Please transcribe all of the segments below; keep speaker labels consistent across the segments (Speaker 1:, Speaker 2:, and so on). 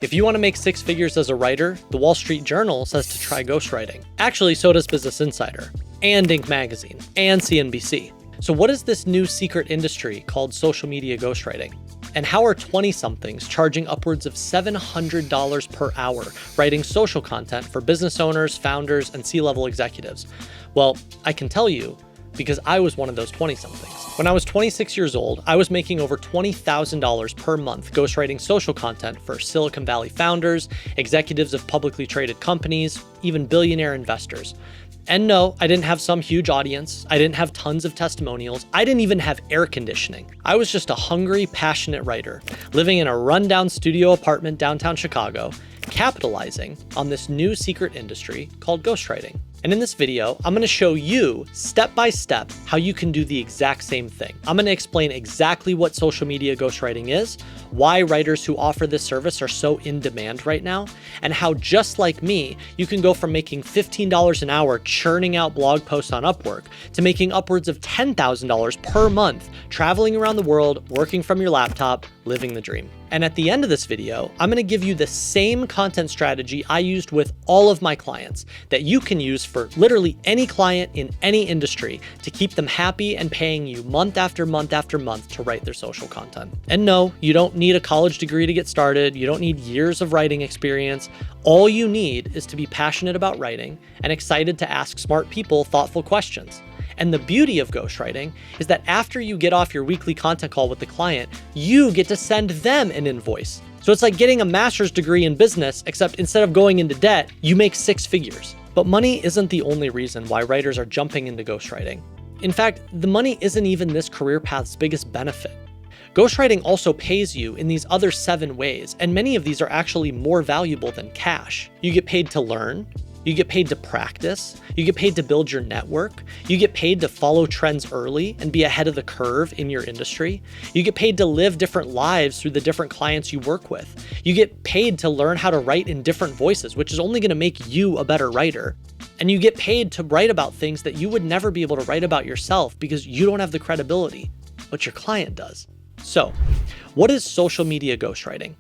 Speaker 1: If you want to make 6 figures as a writer, the Wall Street Journal says to try ghostwriting. Actually, so does Business Insider, and Inc. magazine, and CNBC. So what is this new secret industry called social media ghostwriting? And how are 20-somethings charging upwards of $700 per hour writing social content for business owners, founders, and C-level executives? Well, I can tell you, because I was one of those 20-somethings. When I was 26 years old, I was making over $20,000 per month ghostwriting social content for Silicon Valley founders, executives of publicly traded companies, even billionaire investors. And no, I didn't have some huge audience. I didn't have tons of testimonials. I didn't even have air conditioning. I was just a hungry, passionate writer, living in a rundown studio apartment downtown Chicago, capitalizing on this new secret industry called ghostwriting. And in this video, I'm going to show you step by step how you can do the exact same thing. I'm going to explain exactly what social media ghostwriting is, why writers who offer this service are so in demand right now, and how, just like me, you can go from making $15 an hour churning out blog posts on Upwork to making upwards of $10,000 per month traveling around the world, working from your laptop, living the dream. And at the end of this video, I'm going to give you the same content strategy I used with all of my clients that you can use for literally any client in any industry to keep them happy and paying you month after month after month to write their social content. And no, you don't need a college degree to get started. You don't need years of writing experience. All you need is to be passionate about writing and excited to ask smart people thoughtful questions. And the beauty of ghostwriting is that after you get off your weekly content call with the client, you get to send them an invoice. So it's like getting a master's degree in business, except instead of going into debt, you make 6 figures. But money isn't the only reason why writers are jumping into ghostwriting. In fact, the money isn't even this career path's biggest benefit. Ghostwriting also pays you in these other 7 ways, and many of these are actually more valuable than cash. You get paid to learn. You get paid to practice, you get paid to build your network, you get paid to follow trends early and be ahead of the curve in your industry, you get paid to live different lives through the different clients you work with, you get paid to learn how to write in different voices, which is only going to make you a better writer, and you get paid to write about things that you would never be able to write about yourself because you don't have the credibility, but your client does. So, what is social media ghostwriting?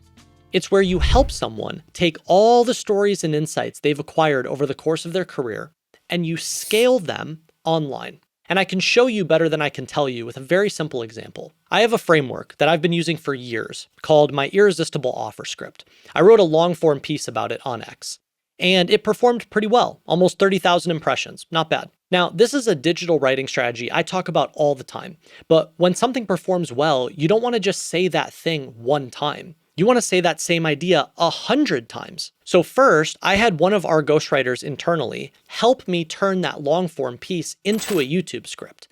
Speaker 1: It's where you help someone take all the stories and insights they've acquired over the course of their career and you scale them online. And I can show you better than I can tell you with a very simple example. I have a framework that I've been using for years called my Irresistible Offer Script. I wrote a long form piece about it on X, and it performed pretty well, almost 30,000 impressions, not bad. Now, this is a digital writing strategy I talk about all the time, but when something performs well, you don't want to just say that thing one time. You want to say that same idea 100 times. So first, I had one of our ghostwriters internally help me turn that long form piece into a YouTube script.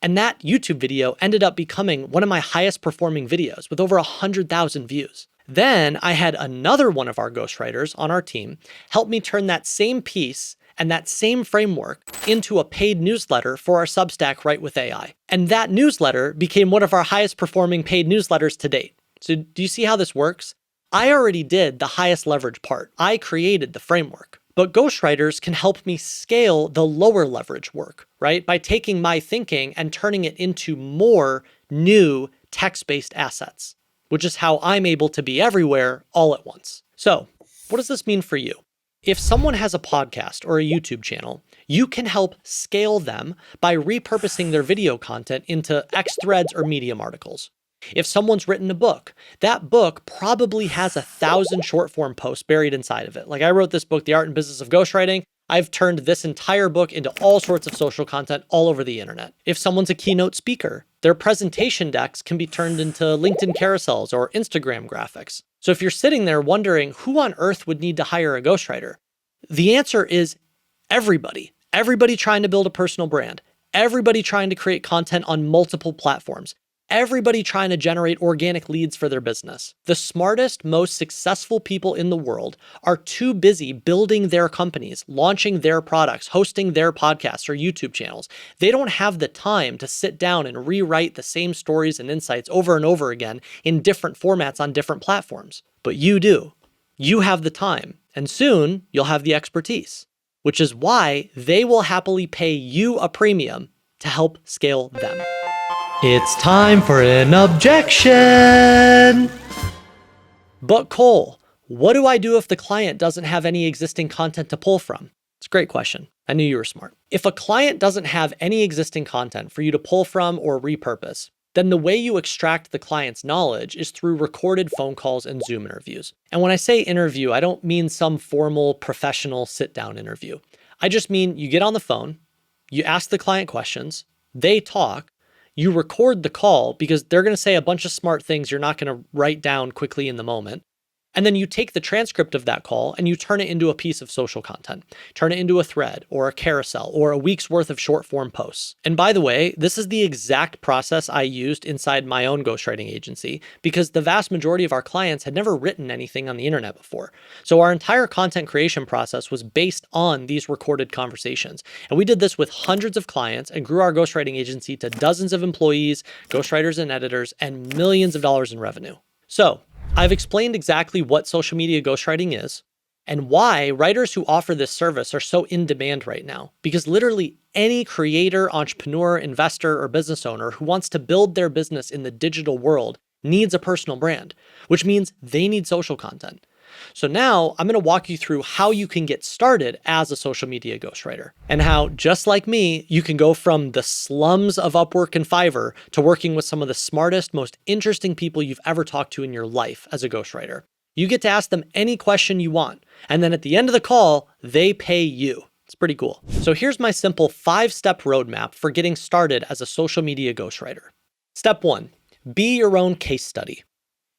Speaker 1: And that YouTube video ended up becoming one of my highest performing videos with over 100,000 views. Then I had another one of our ghostwriters on our team help me turn that same piece and that same framework into a paid newsletter for our Substack Write with AI. And that newsletter became one of our highest performing paid newsletters to date. So do you see how this works? I already did the highest leverage part. I created the framework. But ghostwriters can help me scale the lower leverage work, right? By taking my thinking and turning it into more new text-based assets, which is how I'm able to be everywhere all at once. So what does this mean for you? If someone has a podcast or a YouTube channel, you can help scale them by repurposing their video content into X threads or Medium articles. If someone's written a book, that book probably has 1,000 short form posts buried inside of it. Like I wrote this book, The Art and Business of Ghostwriting. I've turned this entire book into all sorts of social content all over the internet. If someone's a keynote speaker, their presentation decks can be turned into LinkedIn carousels or Instagram graphics. So if you're sitting there wondering who on earth would need to hire a ghostwriter, the answer is everybody. Everybody trying to build a personal brand. Everybody trying to create content on multiple platforms. Everybody trying to generate organic leads for their business. The smartest, most successful people in the world are too busy building their companies, launching their products, hosting their podcasts or YouTube channels. They don't have the time to sit down and rewrite the same stories and insights over and over again in different formats on different platforms. But you do. You have the time, and soon you'll have the expertise, which is why they will happily pay you a premium to help scale them. It's time for an objection. But Cole, What do I do if the client doesn't have any existing content to pull from? It's a great question. I knew you were smart. If a client doesn't have any existing content for you to pull from or repurpose, then the way you extract the client's knowledge is through recorded phone calls and Zoom interviews. And when I say interview, I don't mean some formal professional sit-down interview. I just mean you get on the phone, you ask the client questions, they talk, you record the call because they're going to say a bunch of smart things you're not going to write down quickly in the moment. And then you take the transcript of that call and you turn it into a piece of social content, turn it into a thread or a carousel or a week's worth of short form posts. And by the way, this is the exact process I used inside my own ghostwriting agency because the vast majority of our clients had never written anything on the internet before. So our entire content creation process was based on these recorded conversations. And we did this with hundreds of clients and grew our ghostwriting agency to dozens of employees, ghostwriters and editors, and millions of dollars in revenue. So I've explained exactly what social media ghostwriting is and why writers who offer this service are so in demand right now. Because literally any creator, entrepreneur, investor, or business owner who wants to build their business in the digital world needs a personal brand, which means they need social content. So now I'm going to walk you through how you can get started as a social media ghostwriter and how, just like me, you can go from the slums of Upwork and Fiverr to working with some of the smartest, most interesting people you've ever talked to in your life as a ghostwriter. You get to ask them any question you want. And then at the end of the call, they pay you. It's pretty cool. So here's my simple 5-step roadmap for getting started as a social media ghostwriter. Step 1, be your own case study.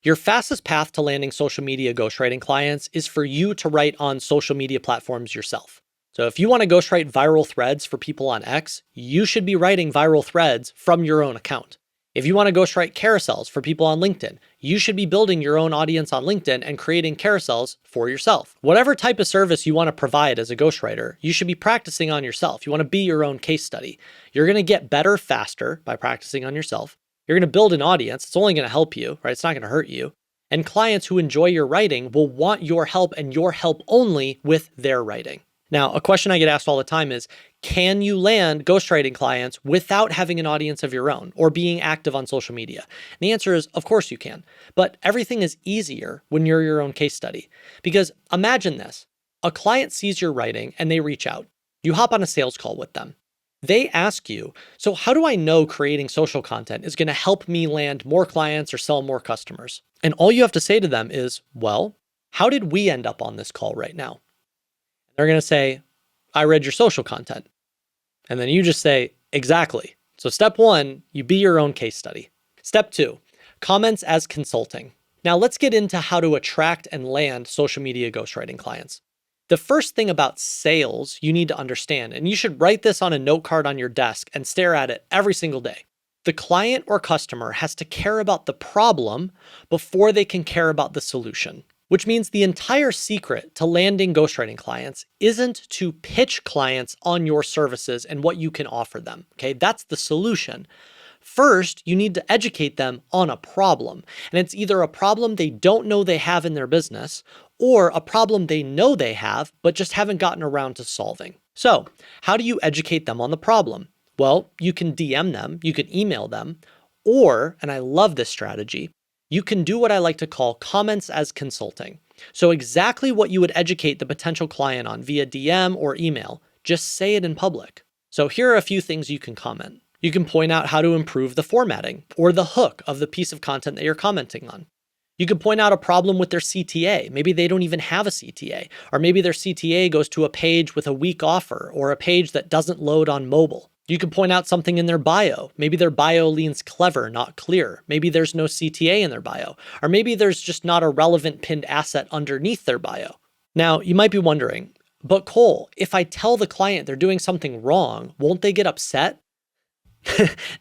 Speaker 1: Your fastest path to landing social media ghostwriting clients is for you to write on social media platforms yourself. So if you want to ghostwrite viral threads for people on X, you should be writing viral threads from your own account. If you want to ghostwrite carousels for people on LinkedIn, you should be building your own audience on LinkedIn and creating carousels for yourself. Whatever type of service you want to provide as a ghostwriter, you should be practicing on yourself. You want to be your own case study. You're going to get better faster by practicing on yourself. You're going to build an audience. It's only going to help you, right? It's not going to hurt you. And clients who enjoy your writing will want your help and your help only with their writing. Now, a question I get asked all the time is, can you land ghostwriting clients without having an audience of your own or being active on social media? And the answer is, of course you can. But everything is easier when you're your own case study. Because imagine this. A client sees your writing and they reach out. You hop on a sales call with them. They ask you, so how do I know creating social content is going to help me land more clients or sell more customers? And all you have to say to them is, well, how did we end up on this call right now? They're going to say, I read your social content. And then you just say, exactly. So step 1, you be your own case study. Step 2, comments as consulting. Now let's get into how to attract and land social media ghostwriting clients. The first thing about sales you need to understand, and you should write this on a note card on your desk and stare at it every single day. The client or customer has to care about the problem before they can care about the solution, which means the entire secret to landing ghostwriting clients isn't to pitch clients on your services and what you can offer them. Okay, that's the solution. First, you need to educate them on a problem. And it's either a problem they don't know they have in their business or a problem they know they have, but just haven't gotten around to solving. So how do you educate them on the problem? Well, you can DM them, you can email them, or, and I love this strategy, you can do what I like to call comments as consulting. So exactly what you would educate the potential client on via DM or email, just say it in public. So here are a few things you can comment. You can point out how to improve the formatting or the hook of the piece of content that you're commenting on. You could point out a problem with their CTA. Maybe they don't even have a CTA, or maybe their CTA goes to a page with a weak offer or a page that doesn't load on mobile. You could point out something in their bio. Maybe their bio leans clever, not clear. Maybe there's no CTA in their bio, or maybe there's just not a relevant pinned asset underneath their bio. Now, you might be wondering, but Cole, if I tell the client they're doing something wrong, won't they get upset?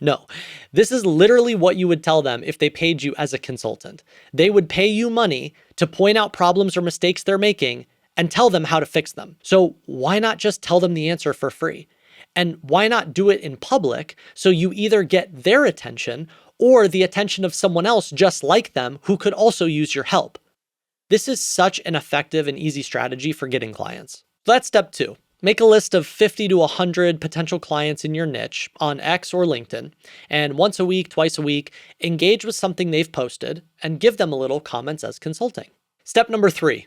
Speaker 1: No, this is literally what you would tell them if they paid you as a consultant. They would pay you money to point out problems or mistakes they're making and tell them how to fix them. So why not just tell them the answer for free? And why not do it in public so you either get their attention or the attention of someone else just like them who could also use your help? This is such an effective and easy strategy for getting clients. So that's step 2. Make a list of 50 to 100 potential clients in your niche on X or LinkedIn, and once a week, twice a week, engage with something they've posted and give them a little comments as consulting. Step number 3,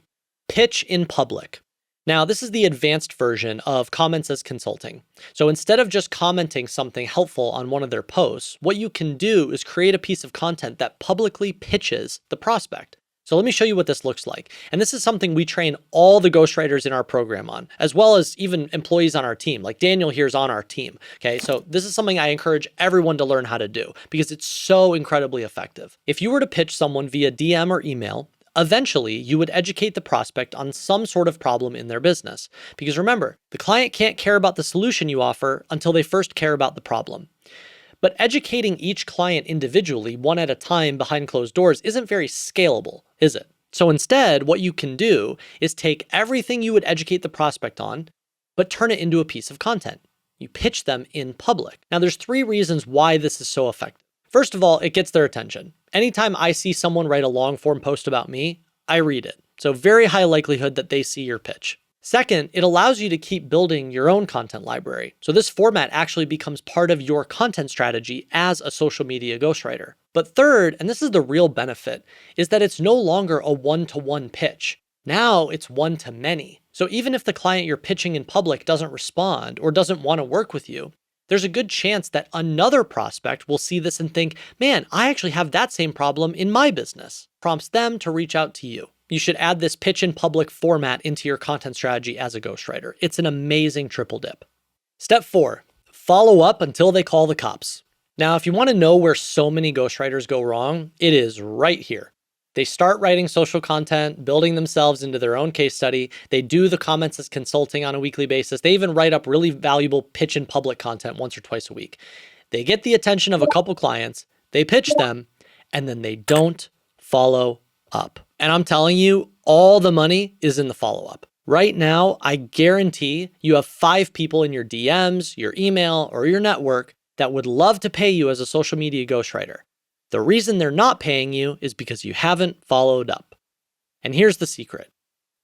Speaker 1: pitch in public. Now, this is the advanced version of comments as consulting. So instead of just commenting something helpful on one of their posts, what you can do is create a piece of content that publicly pitches the prospect. So let me show you what this looks like. And this is something we train all the ghostwriters in our program on, as well as even employees on our team. Like Daniel here is on our team. Okay, so this is something I encourage everyone to learn how to do because it's so incredibly effective. If you were to pitch someone via DM or email, eventually, you would educate the prospect on some sort of problem in their business. Because remember, the client can't care about the solution you offer until they first care about the problem. But educating each client individually, one at a time behind closed doors, isn't very scalable, is it? So instead, what you can do is take everything you would educate the prospect on, but turn it into a piece of content. You pitch them in public. Now, there's 3 reasons why this is so effective. First of all, it gets their attention. Anytime I see someone write a long form post about me, I read it. So very high likelihood that they see your pitch. Second, it allows you to keep building your own content library. So this format actually becomes part of your content strategy as a social media ghostwriter. But third, and this is the real benefit, is that it's no longer a one-to-one pitch. Now it's one-to-many. So even if the client you're pitching in public doesn't respond or doesn't want to work with you, there's a good chance that another prospect will see this and think, man, I actually have that same problem in my business. Prompts them to reach out to you. You should add this pitch in public format into your content strategy as a ghostwriter. It's an amazing triple dip. Step 4, follow up until they call the cops. Now, if you want to know where so many ghostwriters go wrong, it is right here. They start writing social content, building themselves into their own case study. They do the comments as consulting on a weekly basis. They even write up really valuable pitch in public content once or twice a week. They get the attention of a couple clients, they pitch them, and then they don't follow up. And I'm telling you, all the money is in the follow-up. Right now, I guarantee you have 5 people in your DMs, your email, or your network that would love to pay you as a social media ghostwriter. The reason they're not paying you is because you haven't followed up. And here's the secret.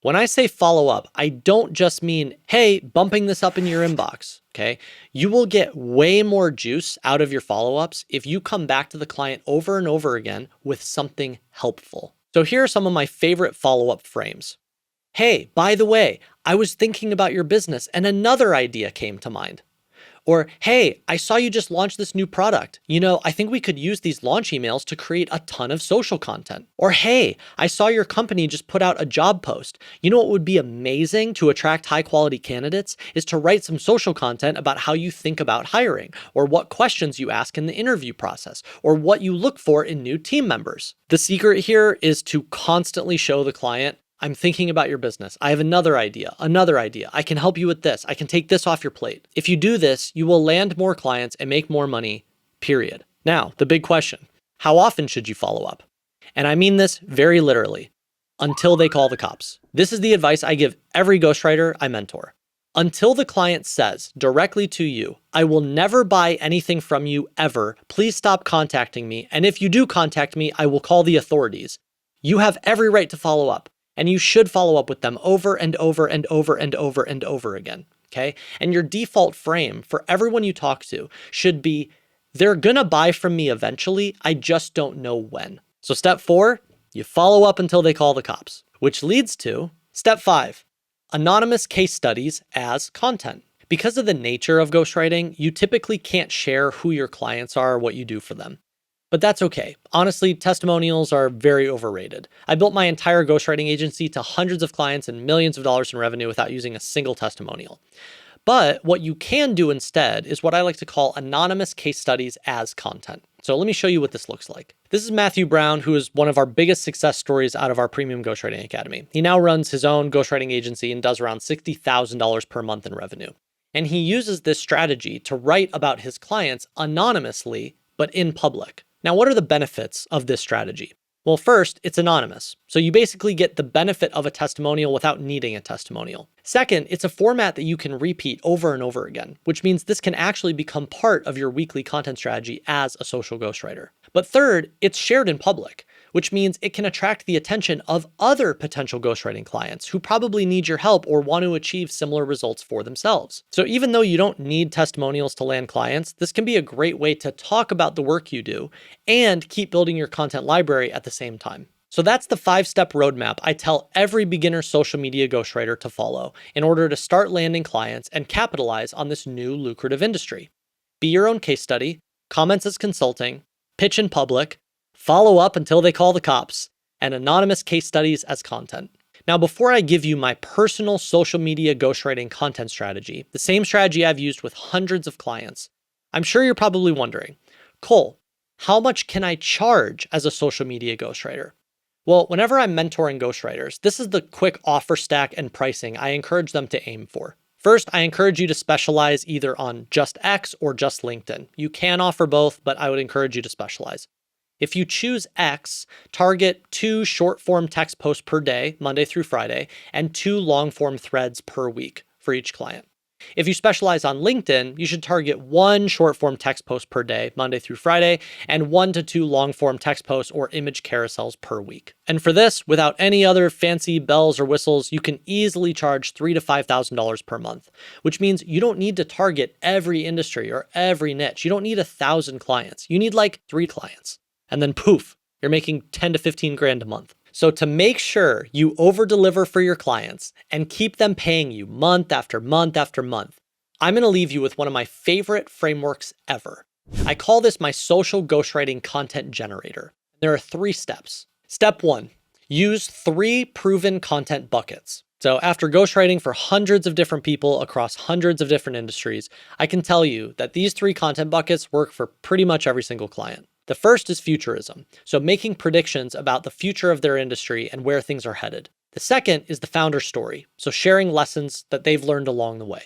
Speaker 1: When I say follow up, I don't just mean, hey, bumping this up in your inbox, okay? You will get way more juice out of your follow-ups if you come back to the client over and over again with something helpful. So here are some of my favorite follow-up frames. Hey, by the way, I was thinking about your business and another idea came to mind. Or, hey, I saw you just launched this new product. You know, I think we could use these launch emails to create a ton of social content. Or, hey, I saw your company just put out a job post. You know what would be amazing to attract high quality candidates is to write some social content about how you think about hiring, or what questions you ask in the interview process, or what you look for in new team members. The secret here is to constantly show the client, I'm thinking about your business. I have another idea. I can help you with this. I can take this off your plate. If you do this, you will land more clients and make more money, period. Now, the big question, how often should you follow up? And I mean this very literally, until they call the cops. This is the advice I give every ghostwriter I mentor. Until the client says directly to you, I will never buy anything from you ever. Please stop contacting me. And if you do contact me, I will call the authorities. You have every right to follow up. And you should follow up with them over and over and over and over and over again, okay? And your default frame for everyone you talk to should be, they're gonna buy from me eventually, I just don't know when. So step 4, you follow up until they call the cops, which leads to step 5, anonymous case studies as content. Because of the nature of ghostwriting, you typically can't share who your clients are or what you do for them. But that's okay. Honestly, testimonials are very overrated. I built my entire ghostwriting agency to hundreds of clients and millions of dollars in revenue without using a single testimonial. But what you can do instead is what I like to call anonymous case studies as content. So let me show you what this looks like. This is Matthew Brown, who is one of our biggest success stories out of our Premium Ghostwriting Academy. He now runs his own ghostwriting agency and does around $60,000 per month in revenue. And he uses this strategy to write about his clients anonymously, but in public. Now, what are the benefits of this strategy? Well, first, it's anonymous. So you basically get the benefit of a testimonial without needing a testimonial. Second, it's a format that you can repeat over and over again, which means this can actually become part of your weekly content strategy as a social ghostwriter. But third, it's shared in public, which means it can attract the attention of other potential ghostwriting clients who probably need your help or want to achieve similar results for themselves. So even though you don't need testimonials to land clients, this can be a great way to talk about the work you do and keep building your content library at the same time. So that's the 5-step roadmap I tell every beginner social media ghostwriter to follow in order to start landing clients and capitalize on this new lucrative industry. Be your own case study, comments as consulting, pitch in public, follow up until they call the cops, and anonymous case studies as content. Now, before I give you my personal social media ghostwriting content strategy, the same strategy I've used with hundreds of clients, I'm sure you're probably wondering, Cole, how much can I charge as a social media ghostwriter? Well, whenever I'm mentoring ghostwriters, this is the quick offer stack and pricing I encourage them to aim for. First, I encourage you to specialize either on just X or just LinkedIn. You can offer both, but I would encourage you to specialize. If you choose X, target 2 short-form text posts per day, Monday through Friday, and 2 long-form threads per week for each client. If you specialize on LinkedIn, you should target 1 short-form text post per day, Monday through Friday, and 1 to 2 long-form text posts or image carousels per week. And for this, without any other fancy bells or whistles, you can easily charge $3,000 to $5,000 per month, which means you don't need to target every industry or every niche. You don't need 1,000 clients. You need like 3 clients. And then poof, you're making 10 to 15 grand a month. So to make sure you over-deliver for your clients and keep them paying you month after month after month, I'm going to leave you with one of my favorite frameworks ever. I call this my social ghostwriting content generator. There are 3 steps. Step 1, use 3 proven content buckets. So after ghostwriting for hundreds of different people across hundreds of different industries, I can tell you that these 3 content buckets work for pretty much every single client. The first is futurism, so making predictions about the future of their industry and where things are headed. The second is the founder story, so sharing lessons that they've learned along the way.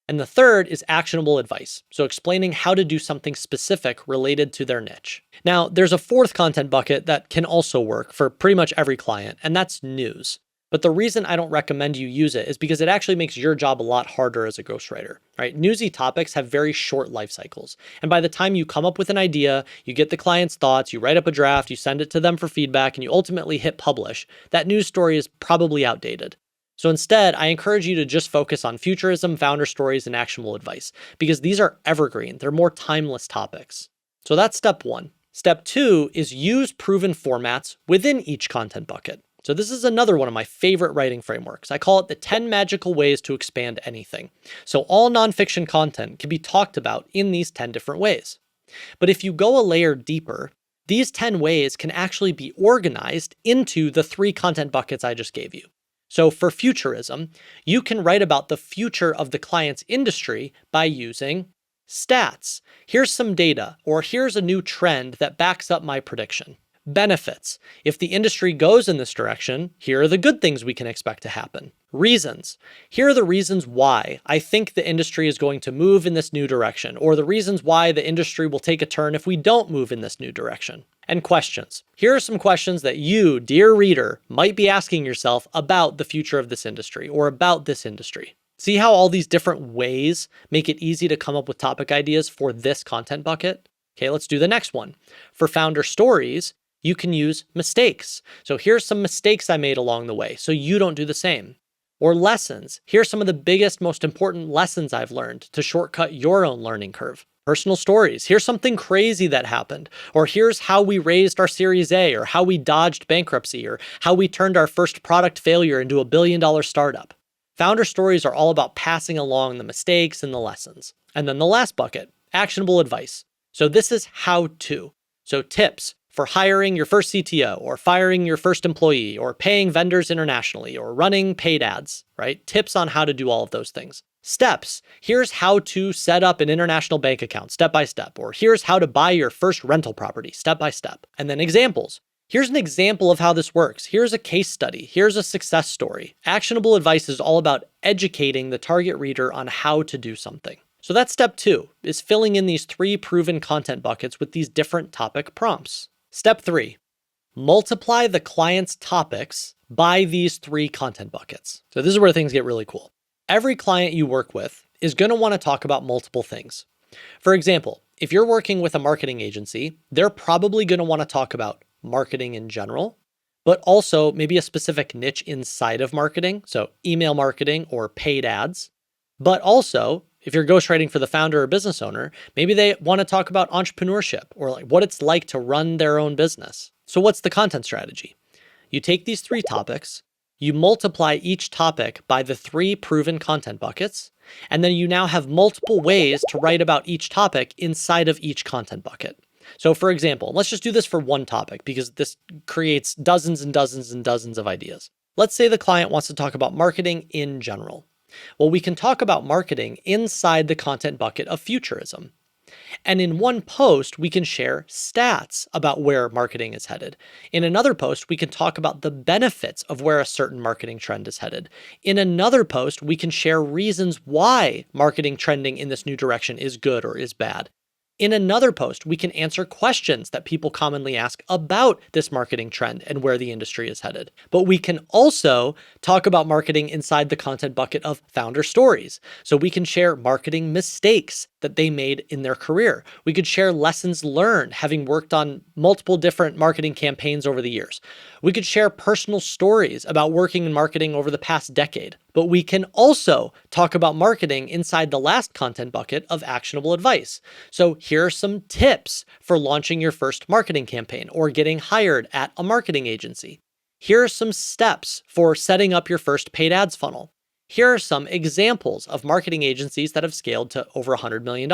Speaker 1: And the third is actionable advice, so explaining how to do something specific related to their niche. Now, there's a 4th content bucket that can also work for pretty much every client, and that's news. But the reason I don't recommend you use it is because it actually makes your job a lot harder as a ghostwriter, right? Newsy topics have very short life cycles. And by the time you come up with an idea, you get the client's thoughts, you write up a draft, you send it to them for feedback, and you ultimately hit publish, that news story is probably outdated. So instead, I encourage you to just focus on futurism, founder stories, and actionable advice, because these are evergreen. They're more timeless topics. So that's step 1. Step 2 is use proven formats within each content bucket. So this is another one of my favorite writing frameworks. I call it the 10 magical ways to expand anything. So all nonfiction content can be talked about in these 10 different ways. But if you go a layer deeper, these 10 ways can actually be organized into the 3 content buckets I just gave you. So for futurism, you can write about the future of the client's industry by using stats. Here's some data, or here's a new trend that backs up my prediction. Benefits. If the industry goes in this direction, here are the good things we can expect to happen. Reasons. Here are the reasons why I think the industry is going to move in this new direction, or the reasons why the industry will take a turn if we don't move in this new direction. And questions. Here are some questions that you, dear reader, might be asking yourself about the future of this industry or about this industry. See how all these different ways make it easy to come up with topic ideas for this content bucket? Okay, let's do the next one. For founder stories, you can use mistakes. So here's some mistakes I made along the way, so you don't do the same. Or lessons. Here's some of the biggest, most important lessons I've learned to shortcut your own learning curve. Personal stories. Here's something crazy that happened. Or here's how we raised our Series A, or how we dodged bankruptcy, or how we turned our first product failure into $1 billion startup. Founder stories are all about passing along the mistakes and the lessons. And then the last bucket, actionable advice. So this is how to. So tips for hiring your first CTO, or firing your first employee, or paying vendors internationally, or running paid ads, right? Tips on how to do all of those things. Steps. Here's how to set up an international bank account step by step, or here's how to buy your first rental property step by step. And then examples. Here's an example of how this works. Here's a case study. Here's a success story. Actionable advice is all about educating the target reader on how to do something. So that's step 2, is filling in these 3 proven content buckets with these different topic prompts. Step 3, multiply the client's topics by these 3 content buckets. So this is where things get really cool. Every client you work with is going to want to talk about multiple things. For example, if you're working with a marketing agency, they're probably going to want to talk about marketing in general, but also maybe a specific niche inside of marketing, so email marketing or paid ads. But also, if you're ghostwriting for the founder or business owner, maybe they want to talk about entrepreneurship or like what it's like to run their own business. So what's the content strategy? You take these 3 topics, you multiply each topic by the 3 proven content buckets, and then you now have multiple ways to write about each topic inside of each content bucket. So for example, let's just do this for one topic because this creates dozens and dozens and dozens of ideas. Let's say the client wants to talk about marketing in general. Well, we can talk about marketing inside the content bucket of futurism. And in one post, we can share stats about where marketing is headed. In another post, we can talk about the benefits of where a certain marketing trend is headed. In another post, we can share reasons why marketing trending in this new direction is good or is bad. In another post, we can answer questions that people commonly ask about this marketing trend and where the industry is headed. But we can also talk about marketing inside the content bucket of founder stories. So we can share marketing mistakes that they made in their career. We could share lessons learned having worked on multiple different marketing campaigns over the years. We could share personal stories about working in marketing over the past decade. But we can also talk about marketing inside the last content bucket of actionable advice. So here are some tips for launching your first marketing campaign or getting hired at a marketing agency. Here are some steps for setting up your first paid ads funnel. Here are some examples of marketing agencies that have scaled to over $100 million.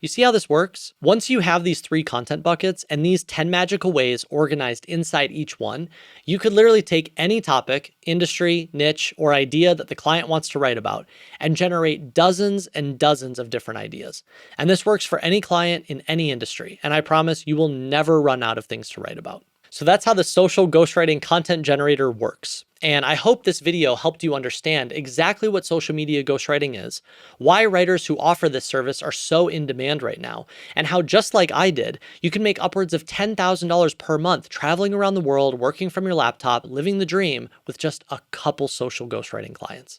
Speaker 1: You see how this works? Once you have these 3 content buckets and these 10 magical ways organized inside each one, you could literally take any topic, industry, niche, or idea that the client wants to write about and generate dozens and dozens of different ideas. And this works for any client in any industry. And I promise you will never run out of things to write about. So that's how the social ghostwriting content generator works. And I hope this video helped you understand exactly what social media ghostwriting is, why writers who offer this service are so in demand right now, and how just like I did, you can make upwards of $10,000 per month traveling around the world, working from your laptop, living the dream with just a couple social ghostwriting clients.